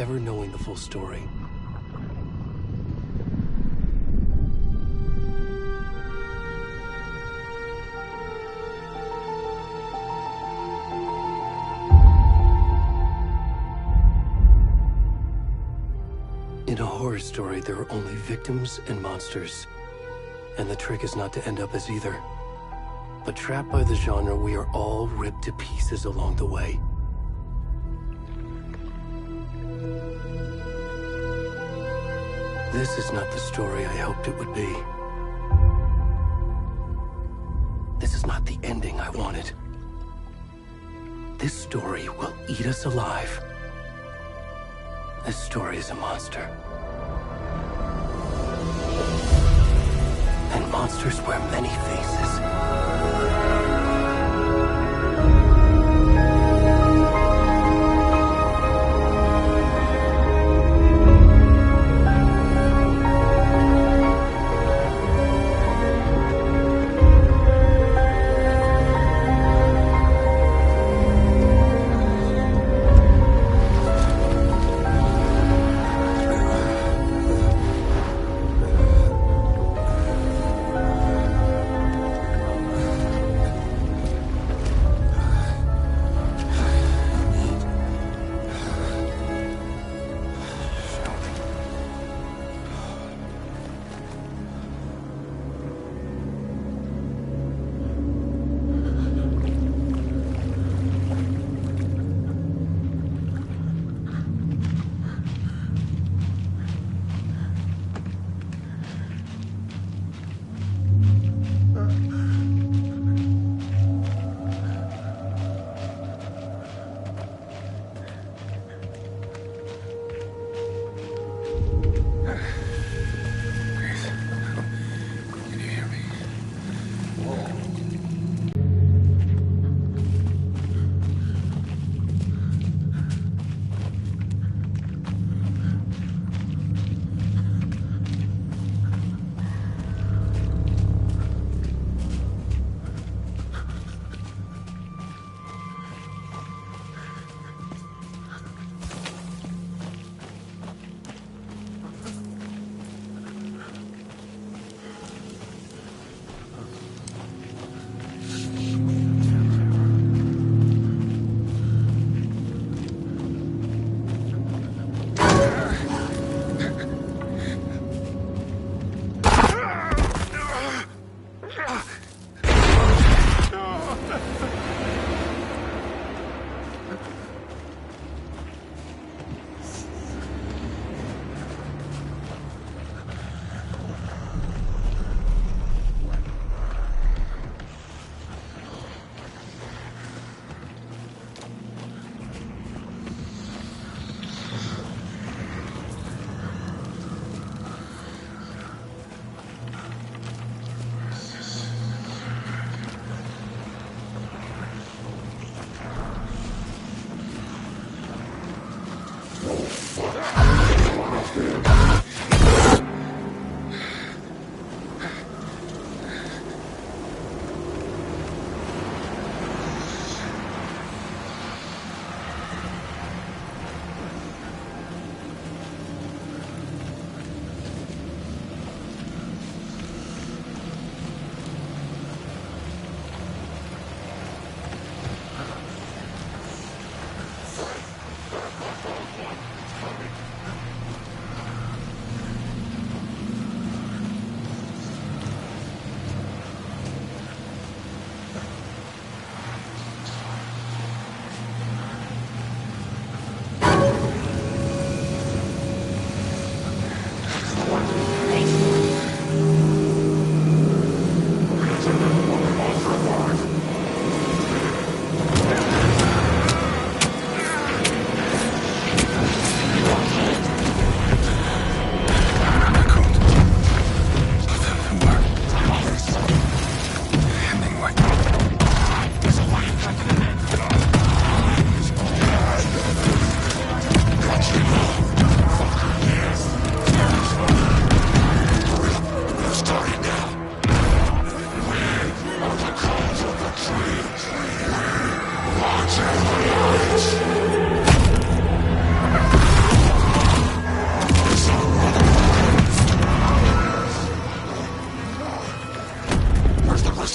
never knowing the full story. In a horror story, there are only victims and monsters. And the trick is not to end up as either. But trapped by the genre, we are all ripped to pieces along the way. This is not the story I hoped it would be. This is not the ending I wanted. This story will eat us alive. This story is a monster. And monsters wear many faces.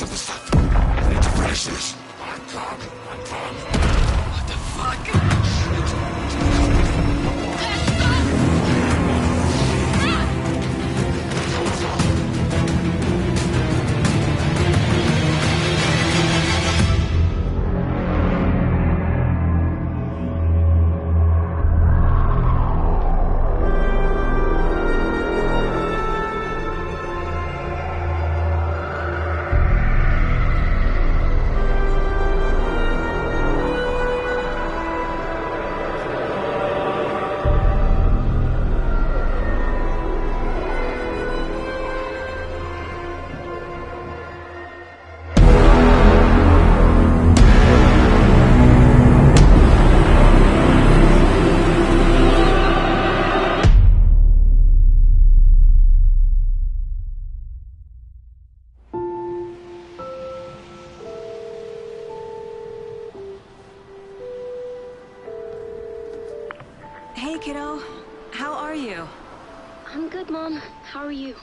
of the stuff. I need to finish this. What the fuck? Hey, kiddo. How are you? I'm good, Mom. How are you?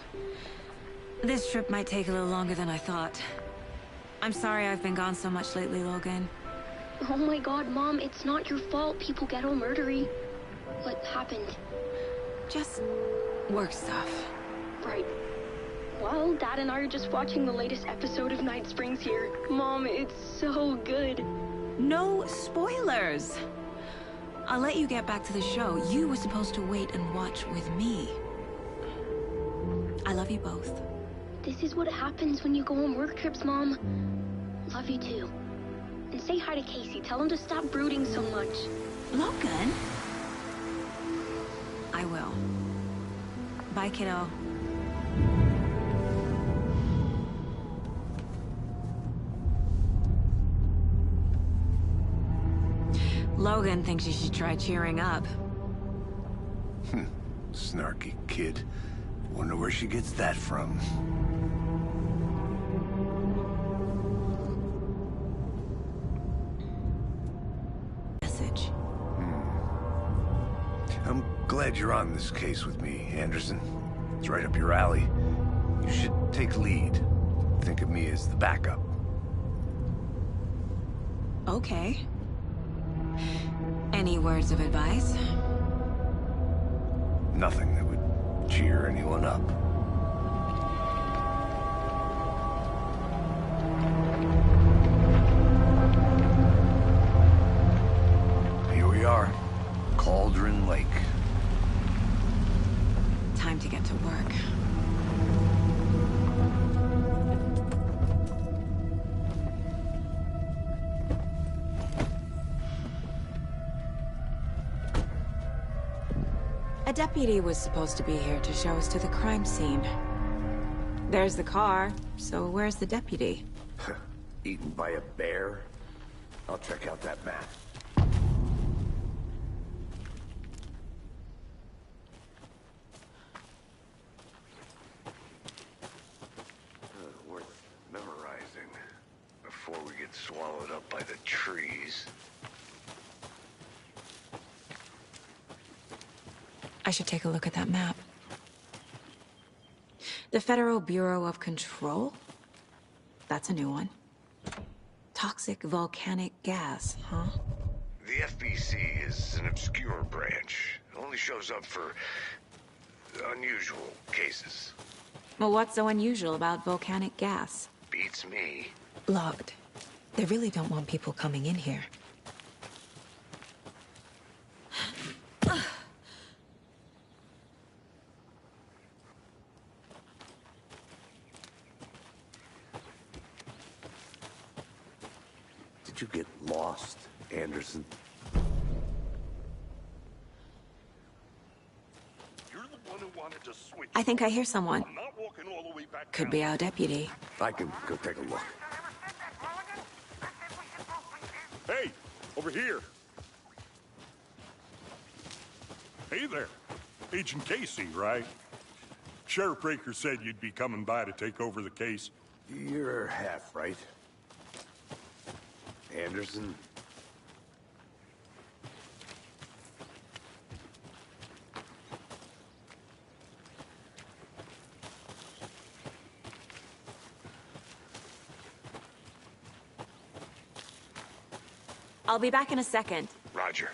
This trip might take a little longer than I thought. I'm sorry I've been gone so much lately, Logan. Oh my god, Mom, it's not your fault people get all murdery. What happened? Just work stuff. Right. Well, Dad and I are just watching the latest episode of Night Springs here. Mom, it's so good. No spoilers! I'll let you get back to the show. You were supposed to wait and watch with me. I love you both. This is what happens when you go on work trips, Mom. Love you too. And say hi to Casey. Tell him to stop brooding so much. Logan? I will. Bye, kiddo. Logan thinks you should try cheering up. Snarky kid. Wonder where she gets that from. Message. I'm glad you're on this case with me, Anderson. It's right up your alley. You should take lead. Think of me as the backup. Okay. Any words of advice? Nothing that would cheer anyone up. Here we are. Cauldron Lake. Time to get to work. A deputy was supposed to be here to show us to the crime scene. There's the car, so where's the deputy? Eaten by a bear? I'll check out that map. Worth memorizing before we get swallowed up by the trees. I should take a look at that map. The Federal Bureau of Control? That's a new one. Toxic volcanic gas, huh? The FBC is an obscure branch. It only shows up for unusual cases. Well, what's so unusual about volcanic gas? Beats me. Logged. They really don't want people coming in here. Did you get lost, Anderson? You're the one who wanted to switch. I think I hear someone. I'm not walking all the way back Could down. be our deputy. I can go take a look. Hey, over here. Hey there. Agent Casey, right? Sheriff Breaker said you'd be coming by to take over the case. You're half right. Anderson? I'll be back in a second. Roger.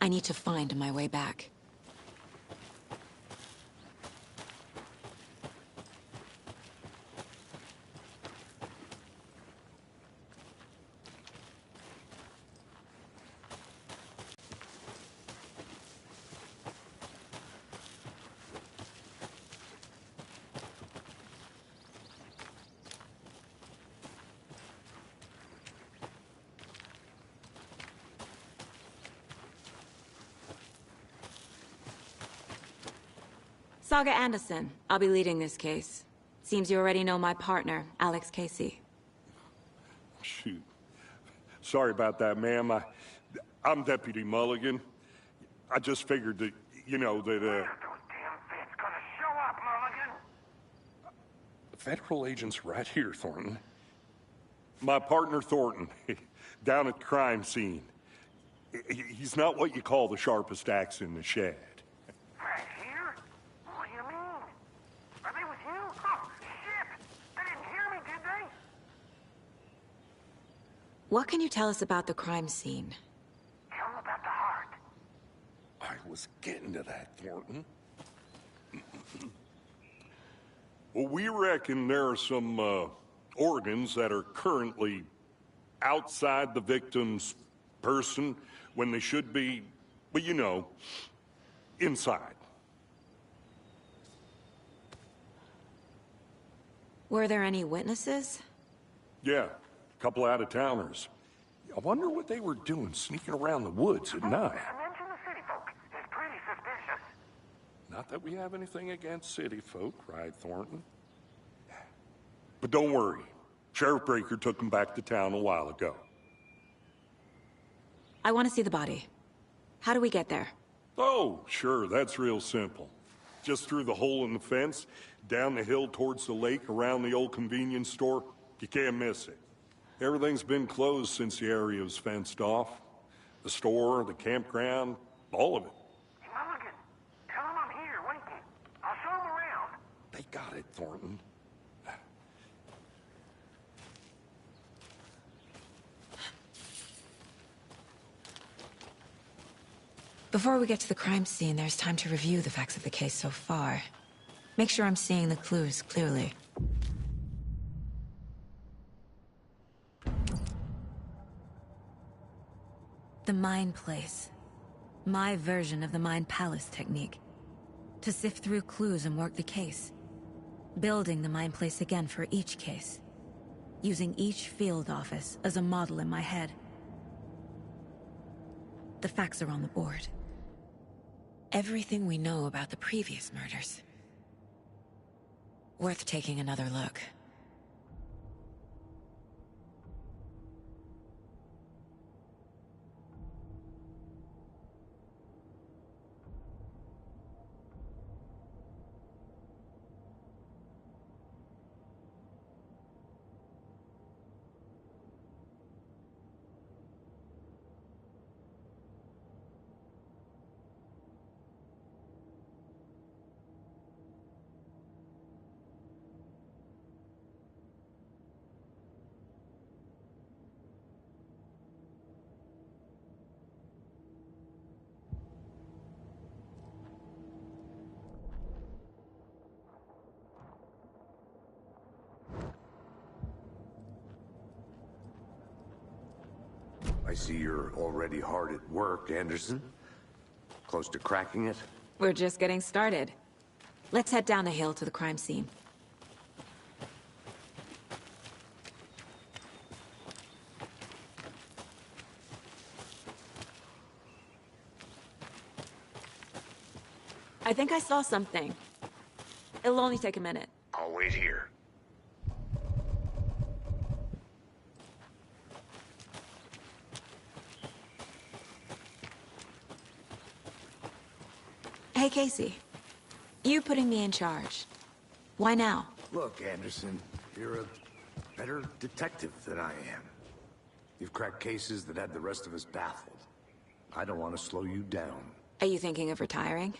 I need to find my way back. Saga Anderson. I'll be leading this case. Seems you already know my partner, Alex Casey. Shoot. Sorry about that, ma'am. I'm Deputy Mulligan. I just figured that, you know, that, Those damn feds gonna show up, Mulligan. the federal agent's right here, Thornton. My partner, Thornton, down at the crime scene. He's not what you call the sharpest axe in the shed. Right here? What do you mean? Are they with you? Oh, shit! They didn't hear me, did they? What can you tell us about the crime scene? Tell them about the heart. I was getting to that, Thornton. Well, we reckon there are some, organs that are currently outside the victim's person when they should be, well, you know, inside. Were there any witnesses? Yeah, a couple out-of-towners. I wonder what they were doing sneaking around the woods at night. Mention the city folk. It's pretty suspicious. Not that we have anything against city folk, right, Thornton? But don't worry. Sheriff Breaker took them back to town a while ago. I want to see the body. How do we get there? Oh, sure, that's real simple. Just through the hole in the fence, down the hill towards the lake, around the old convenience store. You can't miss it. Everything's been closed since the area was fenced off. The store, the campground, all of it. Hey, Mulligan, tell them I'm here, waiting. I'll show them around. They got it, Thornton. Before we get to the crime scene, there's time to review the facts of the case so far. Make sure I'm seeing the clues clearly. The Mind Place. My version of the Mind Palace technique. To sift through clues and work the case. Building the Mind Place again for each case. Using each field office as a model in my head. The facts are on the board. Everything we know about the previous murders. Worth taking another look. I see you're already hard at work, Anderson. Close to cracking it? We're just getting started. Let's head down the hill to the crime scene. I think I saw something. It'll only take a minute. I'll wait here. Hey, Casey. You putting me in charge. Why now? Look, Anderson, you're a better detective than I am. You've cracked cases that had the rest of us baffled. I don't want to slow you down. Are you thinking of retiring?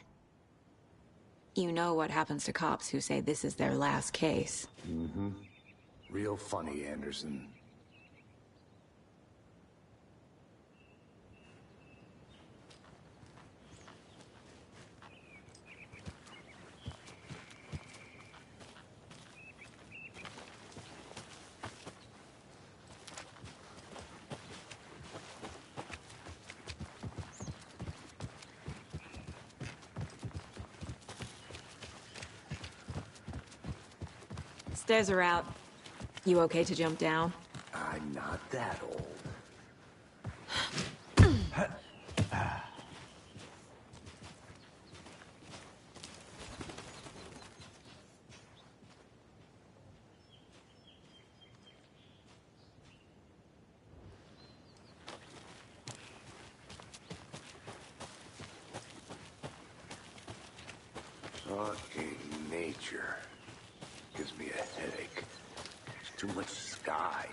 You know what happens to cops who say this is their last case. Mm-hmm. Real funny, Anderson. Stairs are out. You okay to jump down? I'm not that old. Fucking nature. Gives me a headache. There's too much sky.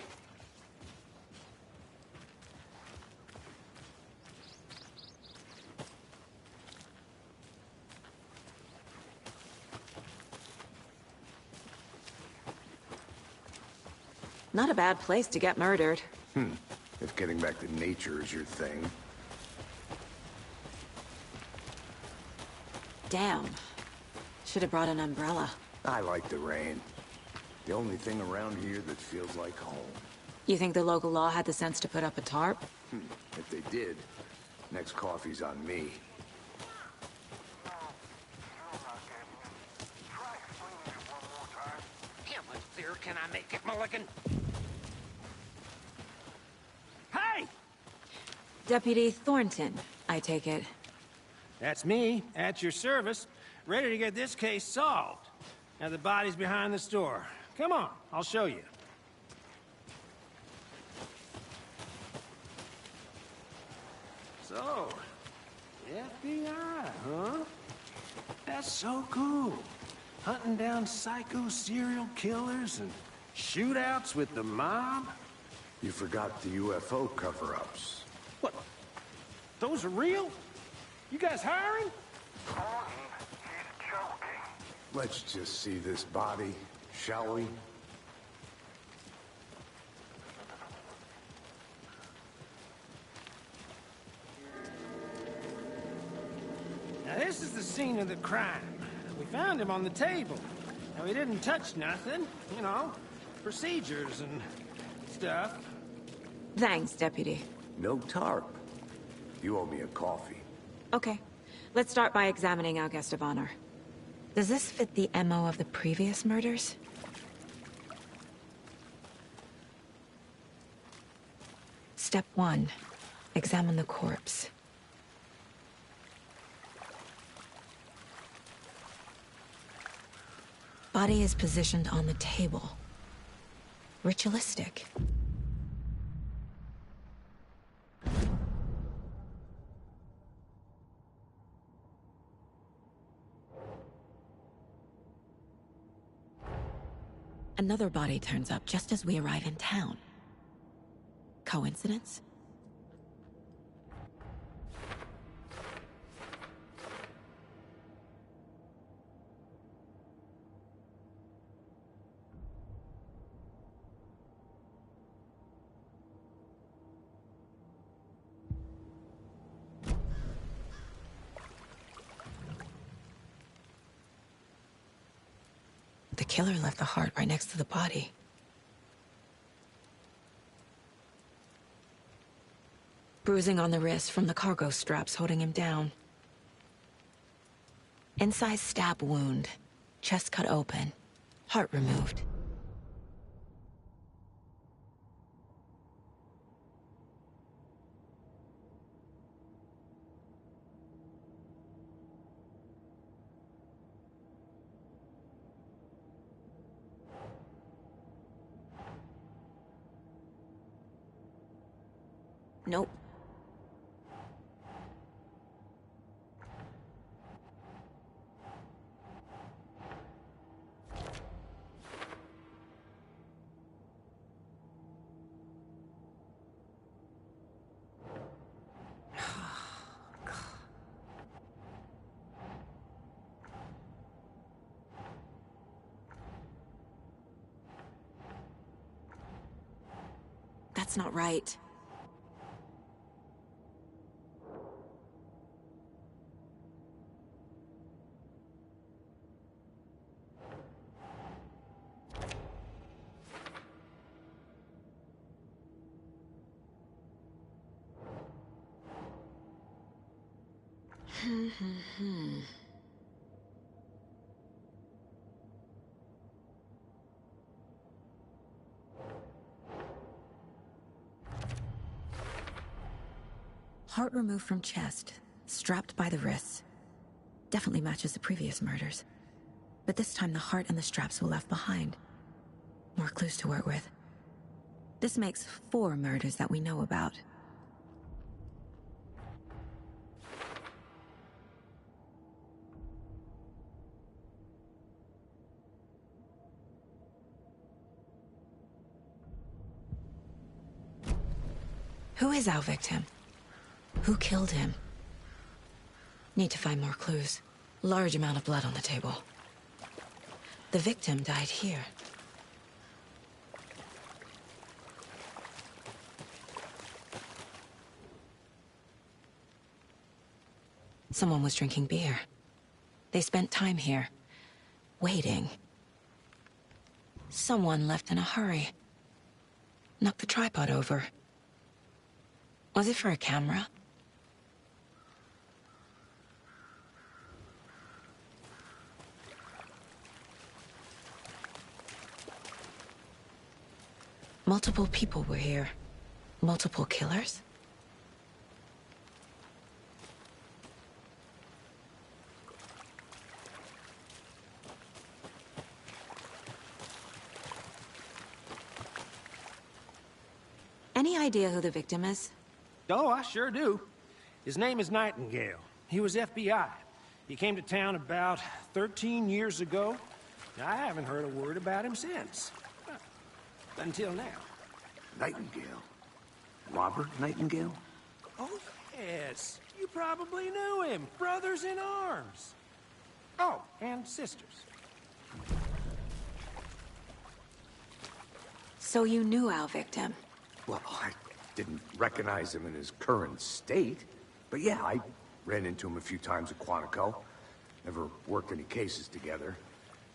Not a bad place to get murdered. If getting back to nature is your thing. Damn. Should have brought an umbrella. I like the rain. The only thing around here that feels like home. You think the local law had the sense to put up a tarp? If they did, next coffee's on me. No, still not getting it. Try explaining it one more time. How much clearer can I make it, Mulligan? Hey! Deputy Thornton, I take it. That's me, at your service, ready to get this case solved. Now the body's behind the store. Come on, I'll show you. So, FBI, huh? That's so cool. Hunting down psycho serial killers and shootouts with the mob. You forgot the UFO cover-ups. What? Those are real? You guys hiring? Gordon, he's joking. Let's just see this body, shall we? Now this is the scene of the crime. We found him on the table. Now he didn't touch nothing, you know, procedures and stuff. Thanks, Deputy. No tarp. You owe me a coffee. Okay. Let's start by examining our guest of honor. Does this fit the MO of the previous murders? Step 1. Examine the corpse. Body is positioned on the table. Ritualistic. Another body turns up just as we arrive in town. Coincidence? The killer left the heart right next to the body. Bruising on the wrist from the cargo straps holding him down. Incised stab wound. Chest cut open. Heart removed. Nope. That's not right. Heart removed from chest, strapped by the wrists. Definitely matches the previous murders. But this time the heart and the straps were left behind. More clues to work with. This makes 4 murders that we know about. Who is our victim? Who killed him? Need to find more clues. Large amount of blood on the table. The victim died here. Someone was drinking beer. They spent time here, waiting. Someone left in a hurry. Knocked the tripod over. Was it for a camera? Multiple people were here. Multiple killers? Any idea who the victim is? Oh, I sure do. His name is Nightingale. He was FBI. He came to town about 13 years ago. I haven't heard a word about him since. Until now. Nightingale? Robert Nightingale? Oh, yes. You probably knew him. Brothers in arms. Oh, and sisters. So you knew our victim? Well, I didn't recognize him in his current state. But yeah, I ran into him a few times at Quantico. Never worked any cases together.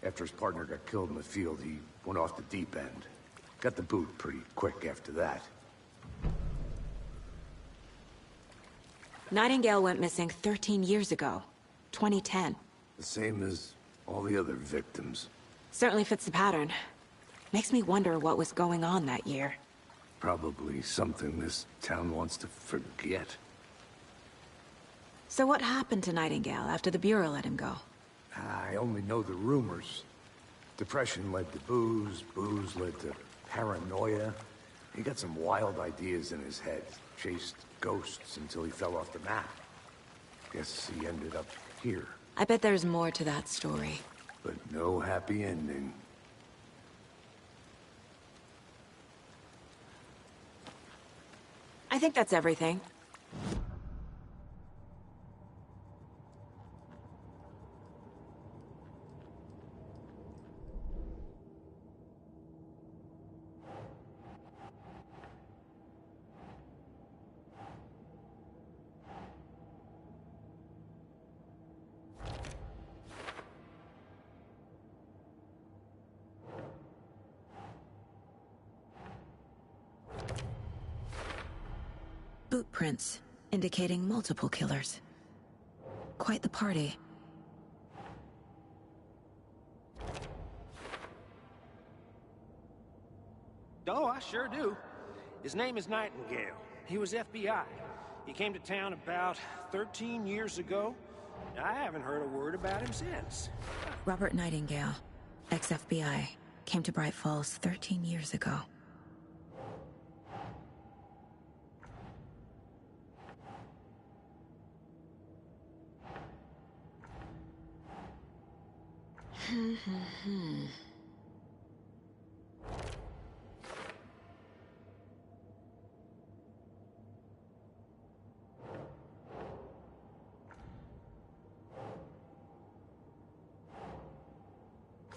After his partner got killed in the field, he went off the deep end. Got the boot pretty quick after that. Nightingale went missing 13 years ago. 2010. The same as all the other victims. Certainly fits the pattern. Makes me wonder what was going on that year. Probably something this town wants to forget. So what happened to Nightingale after the Bureau let him go? I only know the rumors. Depression led to booze, booze led to paranoia. He got some wild ideas in his head. Chased ghosts until he fell off the map. Guess he ended up here. I bet there's more to that story. But no happy ending. I think that's everything. Boot prints, indicating multiple killers. Quite the party. Oh, I sure do. His name is Nightingale. He was FBI. He came to town about 13 years ago. I haven't heard a word about him since. Robert Nightingale, ex-FBI, came to Bright Falls 13 years ago.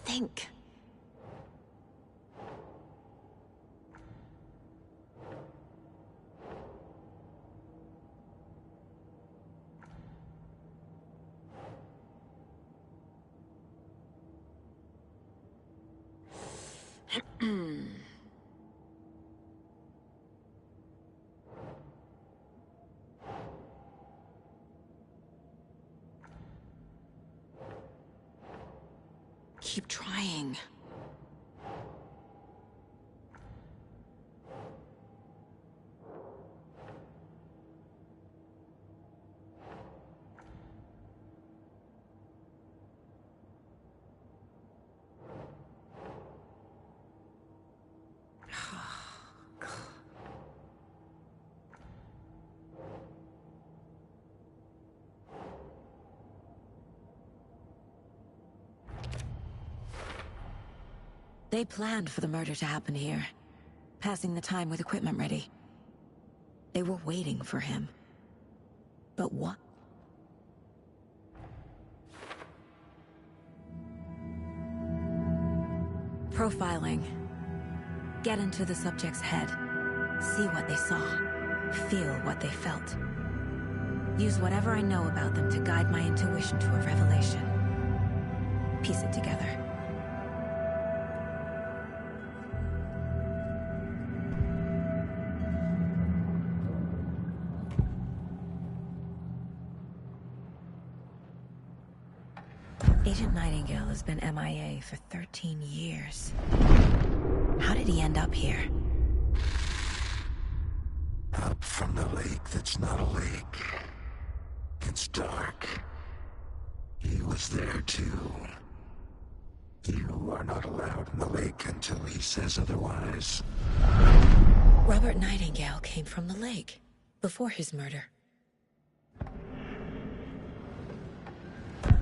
Think. Keep trying. They planned for the murder to happen here, passing the time with equipment ready. They were waiting for him. But what? Profiling. Get into the subject's head. See what they saw. Feel what they felt. Use whatever I know about them to guide my intuition to a revelation. Piece it together. Agent Nightingale has been MIA for 13 years. How did he end up here? Up from the lake that's not a lake. It's dark. He was there too. You are not allowed in the lake until he says otherwise. Robert Nightingale came from the lake, before his murder.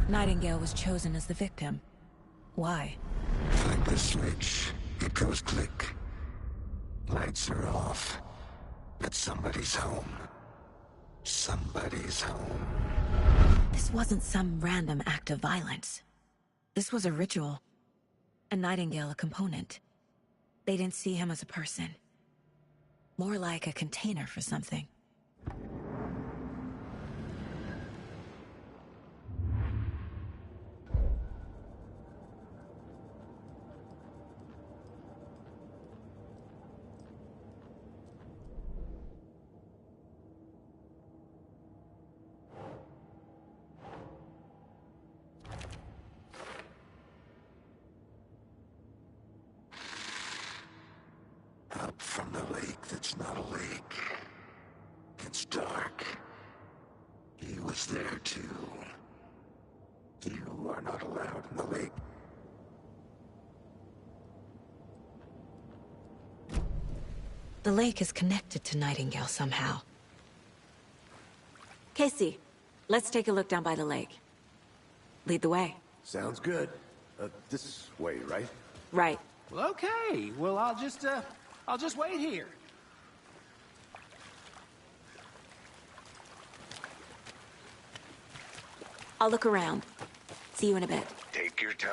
Nightingale was chosen as the victim. Why? Flick the switch. It goes click. Lights are off. But somebody's home. Somebody's home. This wasn't some random act of violence. This was a ritual. And Nightingale a component. They didn't see him as a person. More like a container for something. Up from the lake that's not a lake. It's dark. He was there too. You are not allowed in the lake. The lake is connected to Nightingale somehow. Casey, let's take a look down by the lake. Lead the way. Sounds good. This way, right? Right. Well, okay. Well, I'll just wait here. I'll look around. See you in a bit. Take your time.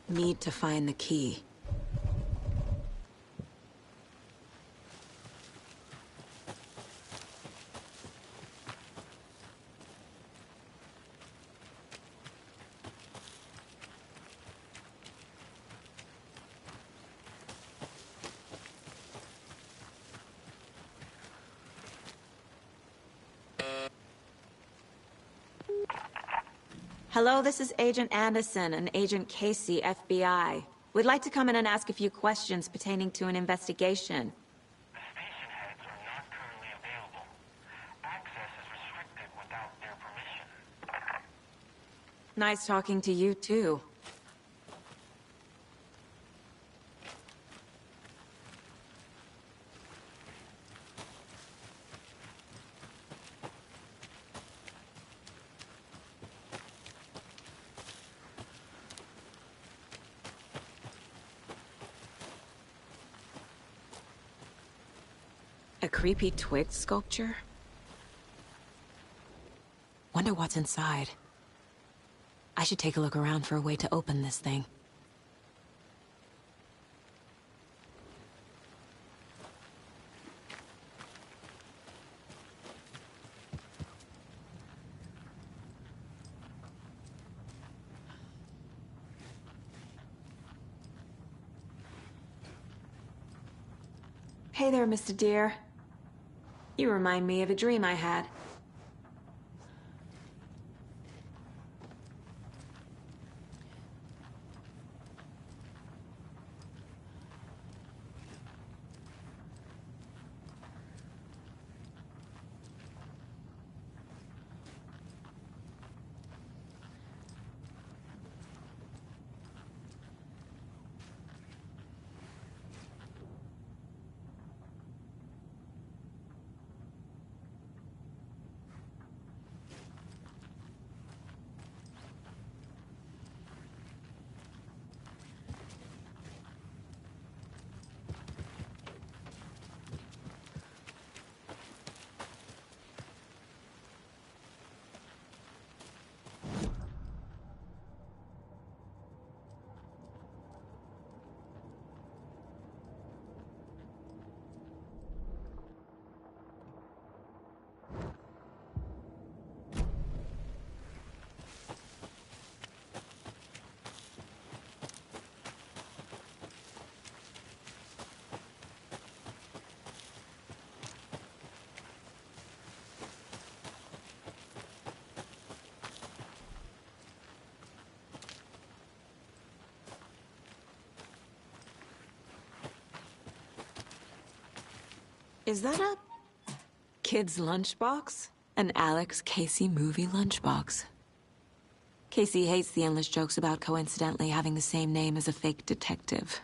Need to find the key. Hello, this is Agent Anderson and Agent Casey, FBI. We'd like to come in and ask a few questions pertaining to an investigation. The station heads are not currently available. Access is restricted without their permission. Nice talking to you, too. A creepy twig sculpture? Wonder what's inside. I should take a look around for a way to open this thing. Hey there, Mr. Deer. You remind me of a dream I had. Is that a kid's lunchbox? An Alex Casey movie lunchbox. Casey hates the endless jokes about coincidentally having the same name as a fake detective.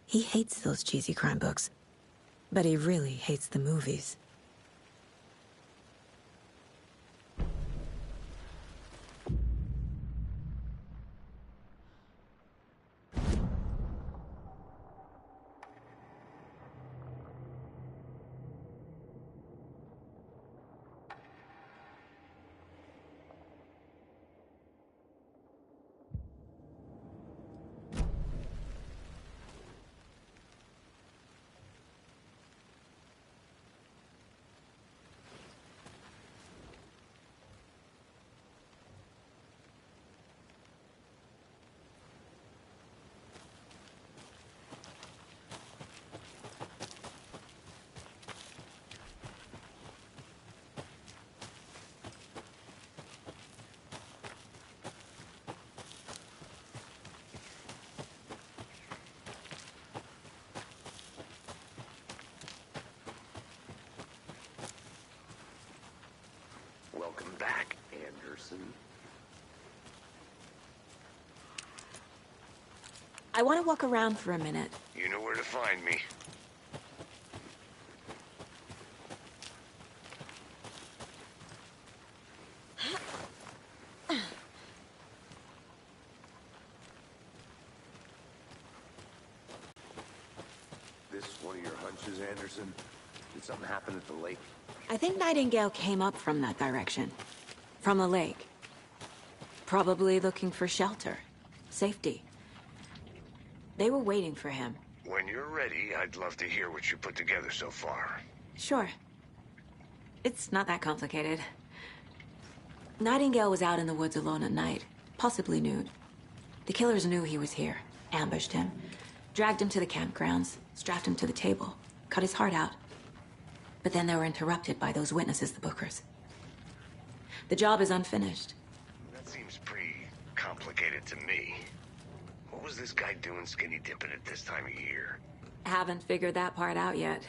He hates those cheesy crime books, but he really hates the movies. Welcome back, Anderson. I want to walk around for a minute. You know where to find me. This one of your hunches, Anderson? Did something happen at the lake? I think Nightingale came up from that direction. From the lake. Probably looking for shelter. Safety. They were waiting for him. When you're ready, I'd love to hear what you put together so far. Sure. It's not that complicated. Nightingale was out in the woods alone at night, possibly nude. The killers knew he was here, ambushed him, dragged him to the campgrounds, strapped him to the table, cut his heart out. But then they were interrupted by those witnesses, the Bookers. The job is unfinished. That seems pretty complicated to me. What was this guy doing skinny dipping at this time of year? Haven't figured that part out yet.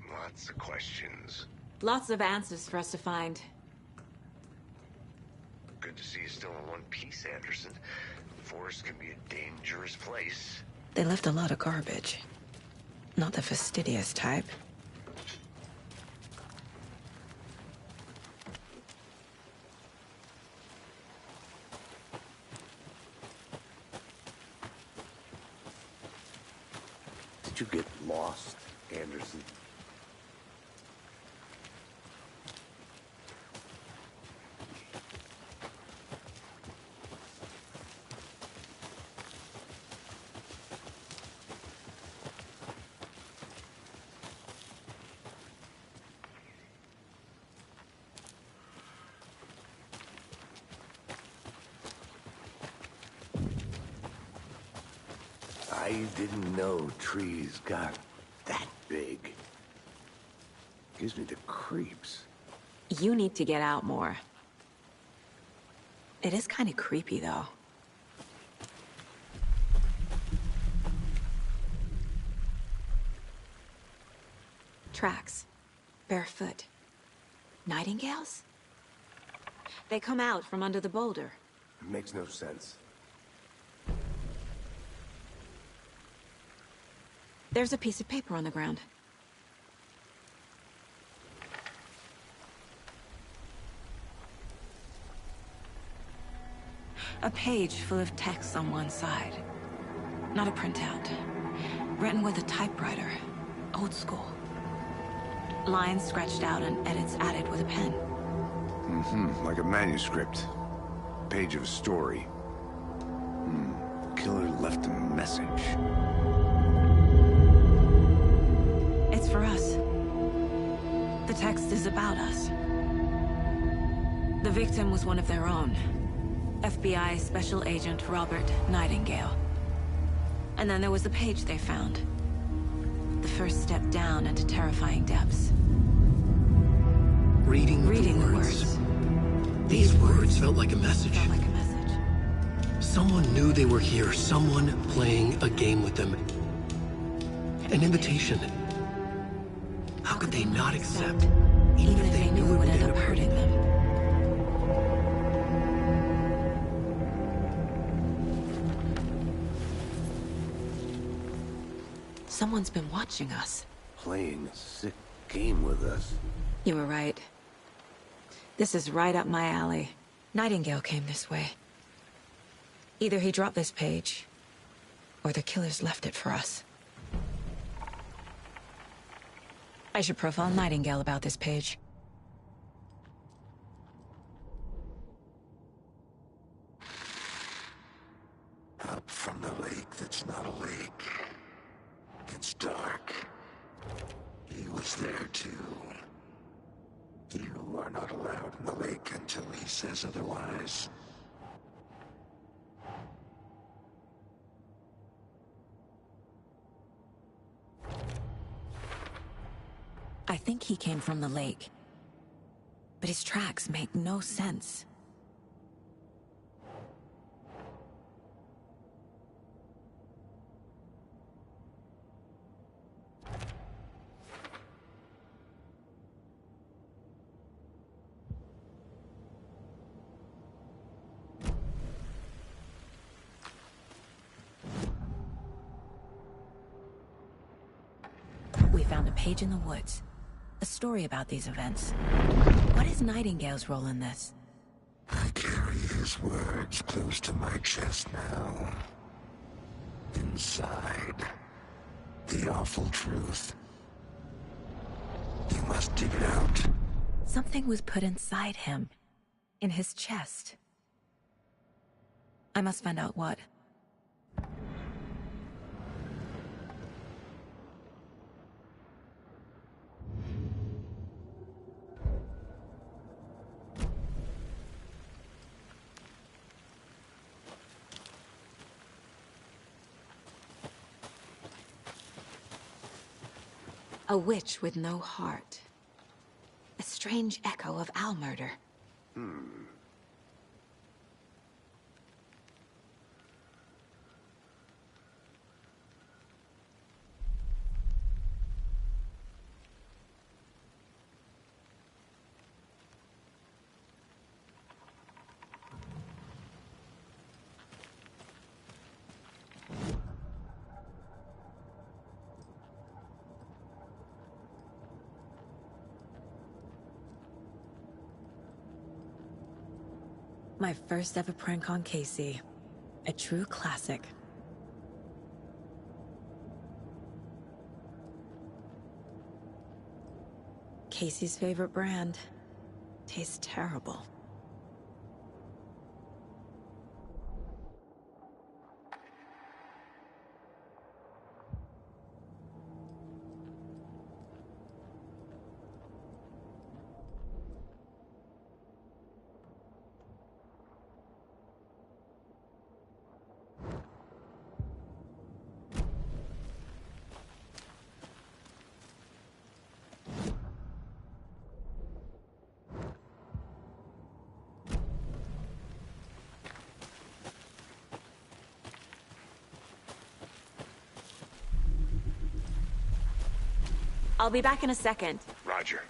Lots of questions. Lots of answers for us to find. Good to see you still in one piece, Anderson. The forest can be a dangerous place. They left a lot of garbage. Not the fastidious type. Did you get lost, Anderson? I didn't know trees got that big. Gives me the creeps. You need to get out more. It is kind of creepy, though. Tracks. Barefoot. Nightingales? They come out from under the boulder. It makes no sense. There's a piece of paper on the ground. A page full of text on one side. Not a printout. Written with a typewriter. Old school. Lines scratched out and edits added with a pen. Like a manuscript. Page of a story. Killer left a message. It's for us. The text is about us. The victim was one of their own. FBI Special Agent Robert Nightingale. And then there was the page they found. The first step down into terrifying depths. Reading the words. These words felt like a message. Someone knew they were here. Someone playing a game with them. An invitation. How could they not accept, even if they knew it would end up hurting them? Someone's been watching us. Playing a sick game with us. You were right. This is right up my alley. Nightingale came this way. Either he dropped this page, or the killers left it for us. I should profile Nightingale about this page. Up from the lake that's not a lake. It's dark. He was there too. You are not allowed in the lake until he says otherwise. I think he came from the lake. But his tracks make no sense. We found a page in the woods. A story about these events. What is Nightingale's role in this? I carry his words close to my chest now. Inside, the awful truth. You must dig it out. Something was put inside him. In his chest. I must find out what. A witch with no heart. A strange echo of owl murder. My first ever prank on Casey. A true classic. Casey's favorite brand. Tastes terrible. I'll be back in a second. Roger.